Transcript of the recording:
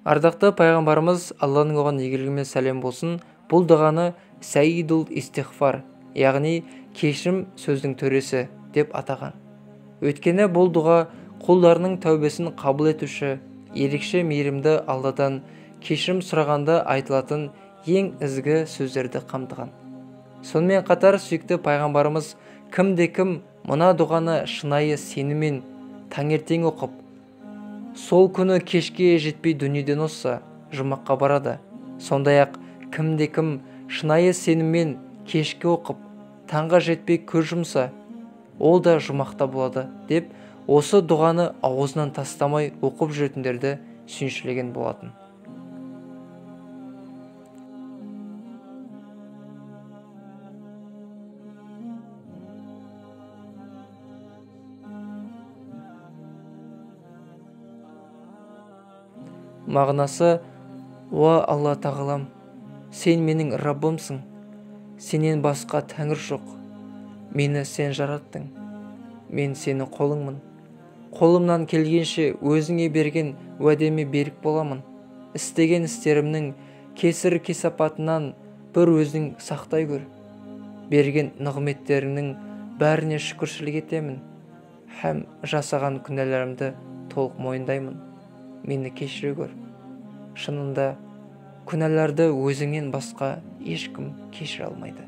Ардақты пайғамбарымыз, Алланың оған игілігімен сәлем болсын, бұл дұғаны Сәйидул Истиғфар, яғни кешірім сөздің төресі деп атаған. Өйткені бұл дұға құлдарының тәубесін қабыл етуші, ерекше мейірімді Алладан кешірім сұрағанда айтылатын ең ізгі сөздерді қамтыған. Сонымен қатар сүйікті пайғамбарымыз кімде-кім мына дұғаны шынайы сеніммен таңертең оқып, сол күні кешке жетпей дүниеден озса, жұмаққа барады. Сондай-ақ кімде-кім шынайы сеніммен кешке оқып, таңға жетпей көз жұмса, ол да жұмақта болады деп, осы дұғаны аузынан тастамай оқып жүретіндерді сүйіншілеген болатын. Мағынасы: уа Алла тағалам, сен менің Раббымсың, сенен басқа тәңір жоқ, мені сен жараттың, мен сені қолыңмын, қолымнан келгенше өзіңе берген уәдеме берік боламын, істеген істерімнің кесір кесапатынан бір өзің сақтай көр, берген нығметтеріңнің бәріне шүкіршілік етемін, һәм жасаған күнәларымды толық мойындаймын, мені кешіре көр. Шынында күнәларды өзіңнен басқа ешкім кешіре алмайды.